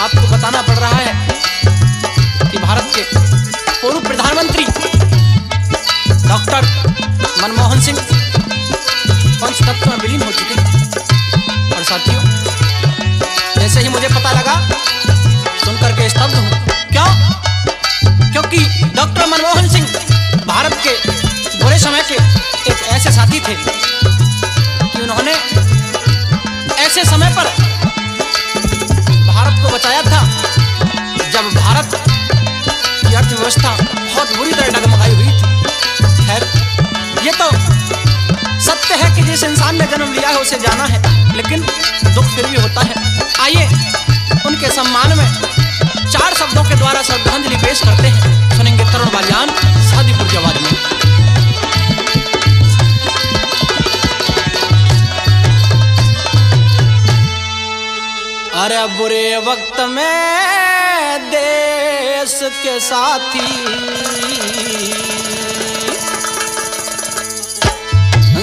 आपको बताना पड़ रहा है कि भारत के पूर्व प्रधानमंत्री डॉक्टर मनमोहन सिंह पंच तत्व में विलीन हो चुके हैं। और साथियों, जैसे ही मुझे पता लगा, सुनकर के स्तब्ध हूं। क्यों? क्योंकि डॉक्टर मनमोहन सिंह भारत के बुरे समय के एक ऐसे साथी थे कि उन्होंने ऐसे समय पर भारत को बचाया था जब भारत की अर्थव्यवस्था बहुत बुरी तरह डगमगाई हुई थी। खैर, ये तो सत्य है कि जिस इंसान ने जन्म लिया है उसे जाना है, लेकिन दुख फिर भी होता है। आइए उनके सम्मान में 4 शब्दों के द्वारा श्रद्धांजलि पेश करते हैं। सुनेंगे तरुण बालियान शादीपुर की आवाज में। अरे बुरे वक्त में देश के साथी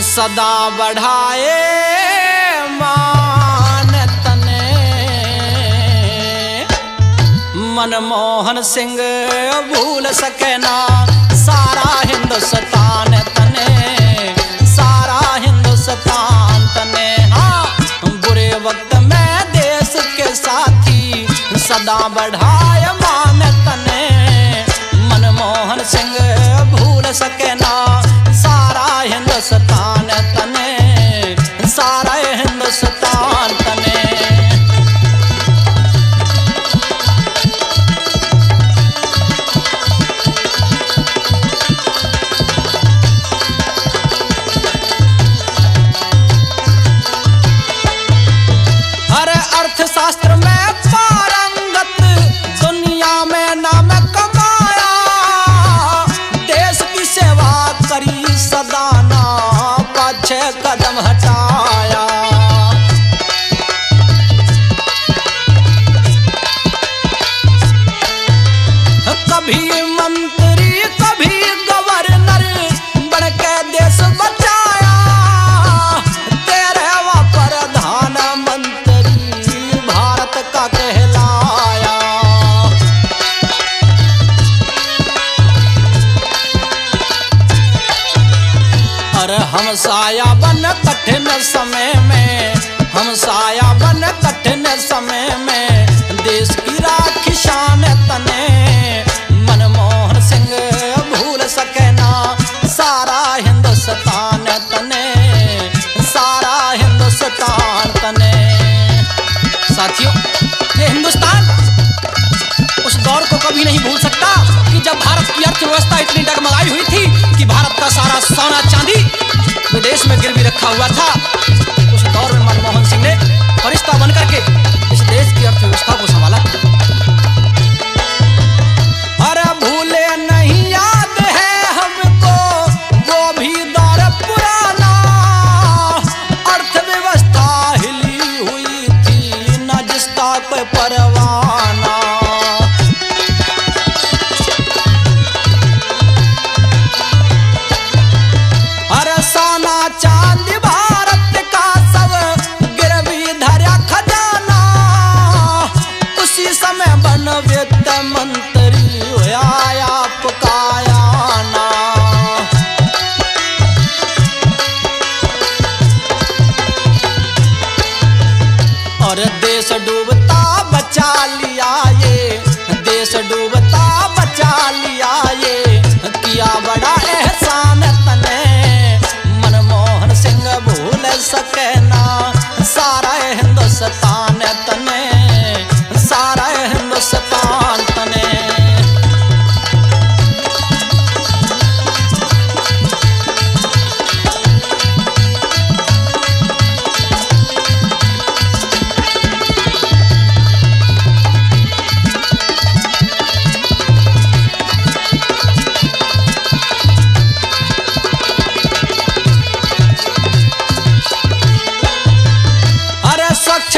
सदा बढ़ाए मान तने, मनमोहन सिंह भूल सके ना सारा हिंदुस्तान तने, सारा हिंदुस्तान तने। हाँ, बुरे वक्त में देश के साथी सदा बढ़ाए मान तने, मनमोहन सिंह भूल सके ना सारा हिंदुस्तान तने, सारा हिंदुस्तान तने। अरे अर्थशास्त्र में पारंगत दुनिया में नाम कमाया, देश की सेवा करी सदा ना पाछे कदम हटाया। कभी मंत्री कभी गवर्नर बन के देश बचाया, 13वां प्रधानमंत्री भारत का कहलाया। अरे हम साया बन कठिन समय में, हम साया बन कठिन समय में देश की राखी शान तने, मनमोहन सिंह भूल सके ना सारा हिंदुस्तान तने, सारा हिंदुस्तान तने। साथियों, ये हिंदुस्तान उस दौर को कभी नहीं भूल सकता कि जब भारत की अर्थव्यवस्था इतनी डगमगाई हुई थी कि भारत का सारा सोना चांदी विदेश में गिरवी रखा हुआ था। उस दौर में मनमोहन सिंह ने फरिश्ता बनकर के इस देश की अर्थव्यवस्था को संभाला। अरे भूले नहीं, याद है हमको वो भी दौर पुराना, अर्थव्यवस्था हिली हुई थी न जिसका कोई परवाना। अरे सोना चांदी भारत का सब गिरवी धरा खजाना, उसी समय बन वित्त मंत्री हुआ आपका आना। और देश डूबता बचा लिया ये, देश डूबता बचा लिया ये, किया बड़ा एहसान तने, मनमोहन सिंह भूल सके ना सारा हिंदुस्तान तने, सारा हिंदुस्तान तने।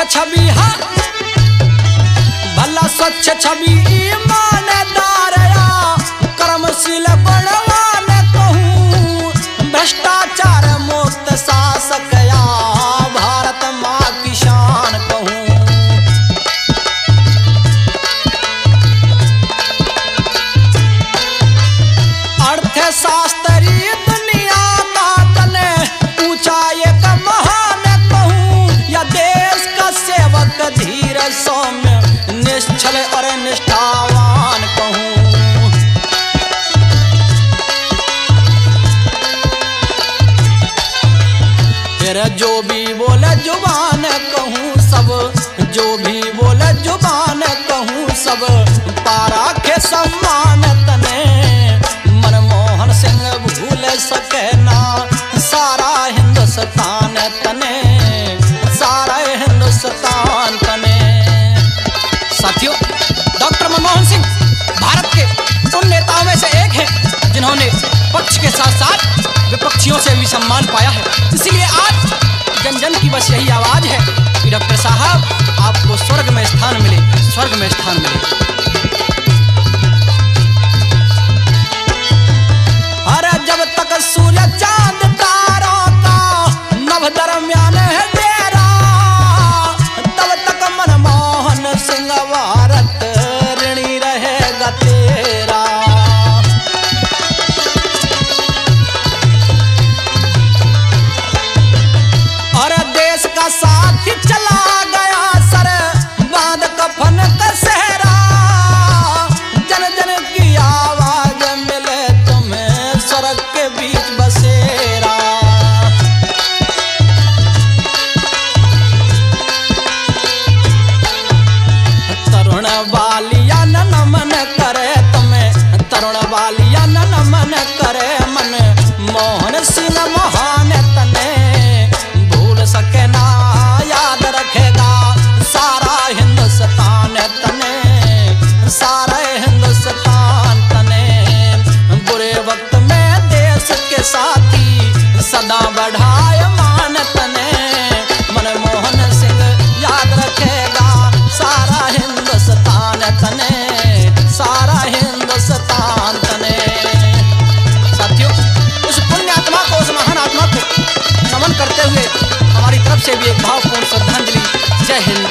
छवि हाँ जो भी बोले जुबान कहूँ सब, जो भी बोले जुबान कहूँ सब, पारा के सम्मान तने। मनमोहन सिंह भूल सके ना सारा हिंदुस्तान तने, सारा हिंदुस्तान तने। साथियों, डॉक्टर मनमोहन सिंह भारत के उन नेताओं में से एक हैं जिन्होंने पक्ष के साथ साथ विपक्षियों से भी सम्मान पाया है। इसीलिए आज जन जन की बस यही आवाज है कि डॉक्टर साहब आपको स्वर्ग में स्थान मिले, स्वर्ग में स्थान मिले। अरे जब तक सूर्य चांद तारों का नभ दरमियान है तेरा, तब तक मनमोहन सिंह भारत ऋणी रहेगा तेरा। और देश का साथी चला गया सर बांध कफन का सहरा, जन जन की आवाज मिले तुम्हें सड़क के बीच बसेरा। तरुण बालिया न नमन करे तुम्हें, तरुण बालिया न नमन करे मन मोहन सिंह महान तने। भूल सके ना याद रखेगा सारा हिंदुस्तान तने, सारा हिंदुस्तान तने। बुरे वक्त में देश के साथी सदा बढ़ाए मान तने। मनमोहन सिंह याद रखेगा सारा हिंदुस्तान तने, सारा हिंदुस्तान तने। साथियों, उस पुण्य आत्मा को, उस महान आत्मा को नमन करते हुए हमारी तरफ से भी एक भावपूर्ण श्रद्धांजलि। जय हिंद।